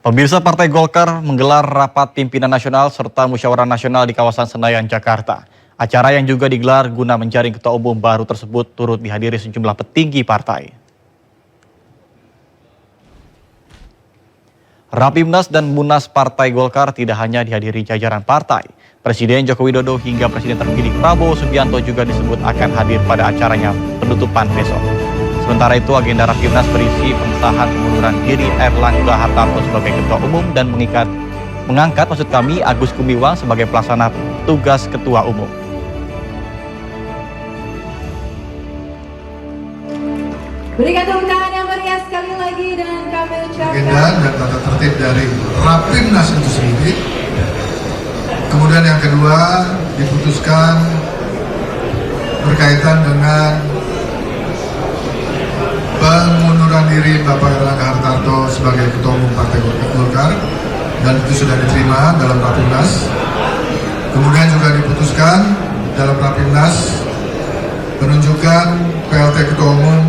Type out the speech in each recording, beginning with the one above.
Pemirsa Partai Golkar menggelar rapat pimpinan nasional serta musyawarah nasional di kawasan Senayan, Jakarta. Acara yang juga digelar guna menjaring ketua umum baru tersebut turut dihadiri sejumlah petinggi partai. Rapimnas dan Munas Partai Golkar tidak hanya dihadiri jajaran partai. Presiden Joko Widodo hingga Presiden terpilih Prabowo Subianto juga disebut akan hadir pada acaranya penutupan besok. Sementara itu agenda Rapimnas berisi pengesahan pengunduran diri Erlangga Hartarto sebagai Ketua Umum dan mengangkat Agus Gumiwang sebagai pelaksana tugas Ketua Umum. Berikan tepuk tangan yang meriah sekali lagi dan kami ucapkan agenda dan tata tertib dari Rapimnas itu sendiri. Kemudian yang kedua diputuskan berkaitan dengan pengunduran diri Bapak Erlangga Hartarto sebagai Ketua Umum Partai Golkar, dan itu sudah diterima dalam Rapimnas. Kemudian juga diputuskan dalam Rapimnas penunjukan PLT Ketua Umum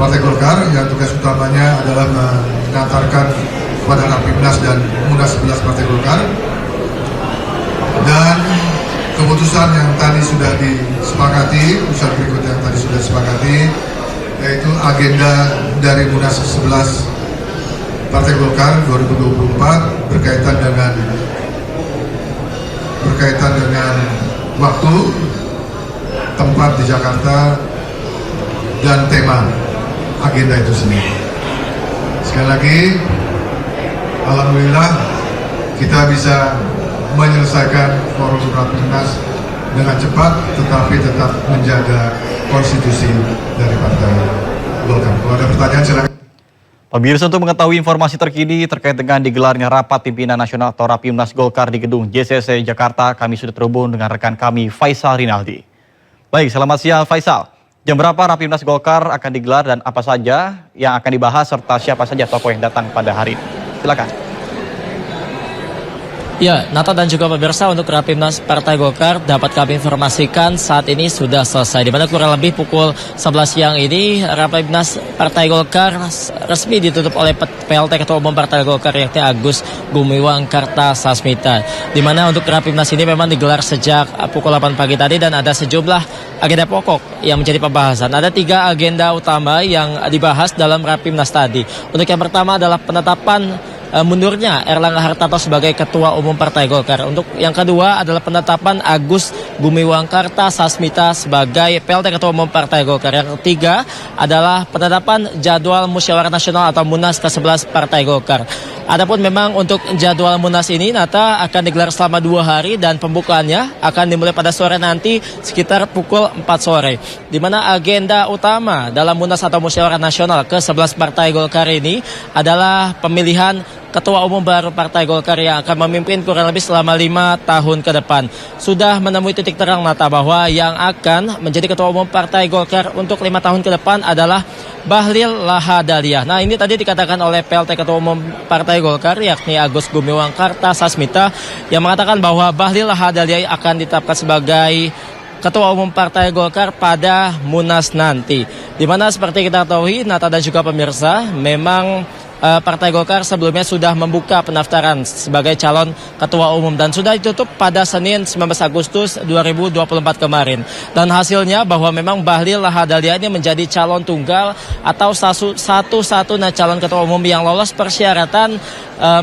Partai Golkar yang tugas utamanya adalah mengantarkan kepada Rapimnas dan Munas 11 Partai Golkar. Dan keputusan yang tadi sudah disepakati, keputusan berikut yang tadi sudah disepakati, yaitu agenda dari Munas 11 Partai Golkar 2024 berkaitan dengan waktu, tempat di Jakarta, dan tema agenda itu sendiri. Sekali lagi, alhamdulillah kita bisa menyelesaikan forum Rapimnas dengan cepat, tetapi tetap menjaga konstitusi dari Partai Golkar. Kalau ada pertanyaan silakan. Pemirsa, untuk mengetahui informasi terkini terkait dengan digelarnya rapat pimpinan nasional atau Rapimnas Golkar di gedung JCC Jakarta, kami sudah terhubung dengan rekan kami Faisal Rinaldi. Baik, selamat siang Faisal. Jam berapa Rapimnas Golkar akan digelar dan apa saja yang akan dibahas serta siapa saja tokoh yang datang pada hari ini? Silakan. Ya, Nata dan juga pemirsa, untuk Rapimnas Partai Golkar dapat kami informasikan saat ini sudah selesai. Di mana kurang lebih pukul 11 siang ini Rapimnas Partai Golkar resmi ditutup oleh PLT Ketua Umum Partai Golkar yakni Agus Gumiwang Kartasasmita. Di mana untuk Rapimnas ini memang digelar sejak pukul 8 pagi tadi dan ada sejumlah agenda pokok yang menjadi pembahasan. Ada 3 agenda utama yang dibahas dalam Rapimnas tadi. Untuk yang pertama adalah penetapan mundurnya Erlangga Hartarto sebagai Ketua Umum Partai Golkar. Untuk yang kedua adalah penetapan Agus Gumiwang Kartasasmita sebagai PLT Ketua Umum Partai Golkar. Yang ketiga adalah penetapan jadwal musyawarah nasional atau Munas ke-11 Partai Golkar. Adapun memang untuk jadwal Munas ini Nata akan digelar selama 2 hari dan pembukaannya akan dimulai pada sore nanti sekitar pukul 4 sore. Di mana agenda utama dalam Munas atau musyawarah nasional ke-11 Partai Golkar ini adalah pemilihan Ketua Umum baru Partai Golkar yang akan memimpin kurang lebih selama 5 tahun ke depan. Sudah menemui titik terang Nata bahwa yang akan menjadi Ketua Umum Partai Golkar untuk 5 tahun ke depan adalah Bahlil Lahadalia. Nah, ini tadi dikatakan oleh PLT Ketua Umum Partai Golkar yakni Agus Gumiwang Kartasasmita yang mengatakan bahwa Bahlil Lahadalia akan ditetapkan sebagai Ketua Umum Partai Golkar pada Munas nanti. Di mana seperti kita ketahui Nata dan juga pemirsa, memang Partai Golkar sebelumnya sudah membuka pendaftaran sebagai calon ketua umum dan sudah ditutup pada Senin 19 Agustus 2024 kemarin. Dan hasilnya bahwa memang Bahlil Lahadalia ini menjadi calon tunggal atau satu-satunya calon ketua umum yang lolos persyaratan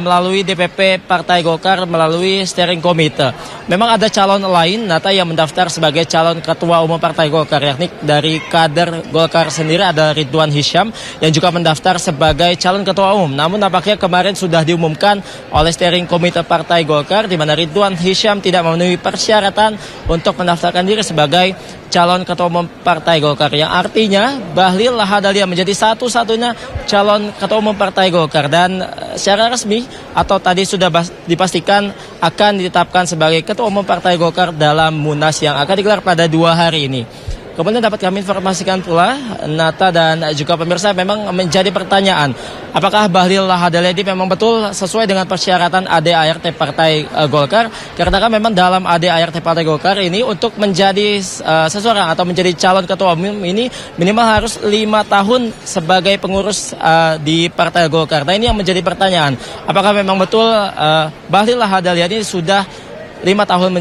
melalui DPP Partai Golkar melalui steering committee. Memang ada calon lain Nata yang mendaftar sebagai calon ketua umum Partai Golkar yakni dari kader Golkar sendiri ada Ridwan Hisyam yang juga mendaftar sebagai calon ketua umum. Namun nampaknya kemarin sudah diumumkan oleh steering committee Partai Golkar di mana Ridwan Hisyam tidak memenuhi persyaratan untuk mendaftarkan diri sebagai calon ketua umum Partai Golkar, yang artinya Bahlil Lahadalia menjadi satu-satunya calon ketua umum Partai Golkar dan secara resmi atau tadi sudah dipastikan akan ditetapkan sebagai ketua umum Partai Golkar dalam Munas yang akan digelar pada 2 hari ini. Kemudian dapat kami informasikan pula, Nata dan juga pemirsa, memang menjadi pertanyaan, apakah Bahlil Lahadalia ini memang betul sesuai dengan persyaratan ADART Partai Golkar? Karena kan memang dalam ADART Partai Golkar ini untuk menjadi seseorang atau menjadi calon ketua umum ini minimal harus 5 tahun sebagai pengurus di Partai Golkar. Nah, ini yang menjadi pertanyaan, apakah memang betul Bahlil Lahadalia ini sudah 5 tahun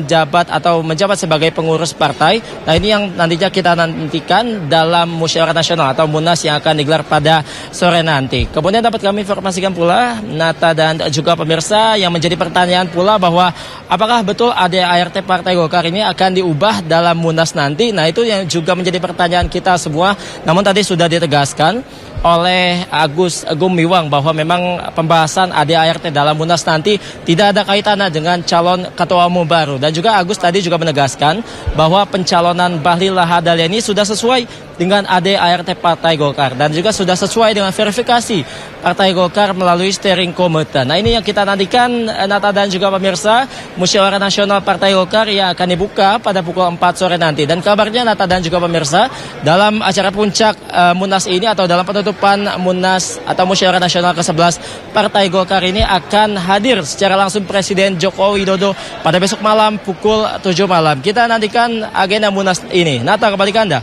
menjabat sebagai pengurus partai. Nah, ini yang nantinya kita nantikan dalam musyawarah nasional atau Munas yang akan digelar pada sore nanti. Kemudian dapat kami informasikan pula, Nata dan juga pemirsa, yang menjadi pertanyaan pula bahwa apakah betul ADART Partai Golkar ini akan diubah dalam Munas nanti. Nah, itu yang juga menjadi pertanyaan kita semua. Namun tadi sudah ditegaskan oleh Agus Gumiwang bahwa memang pembahasan ADART dalam Munas nanti tidak ada kaitannya dengan calon ketua umum baru. Dan juga Agus tadi juga menegaskan bahwa pencalonan Bahlil Lahadalia ini sudah sesuai dengan ADART Partai Golkar dan juga sudah sesuai dengan verifikasi Partai Golkar melalui steering committee. Nah, ini yang kita nantikan, Nata dan juga pemirsa, musyawarah nasional Partai Golkar yang akan dibuka pada pukul 4 sore nanti. Dan kabarnya, Nata dan juga pemirsa, dalam acara puncak Munas ini atau dalam penutupan Munas atau musyawarah nasional ke-11 Partai Golkar ini akan hadir secara langsung Presiden Joko Widodo pada besok malam pukul 7 malam. Kita nantikan agenda Munas ini. Nata, kembali ke Anda.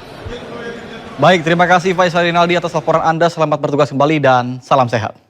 Baik, terima kasih Faisal Rinaldi atas laporan Anda. Selamat bertugas kembali dan salam sehat.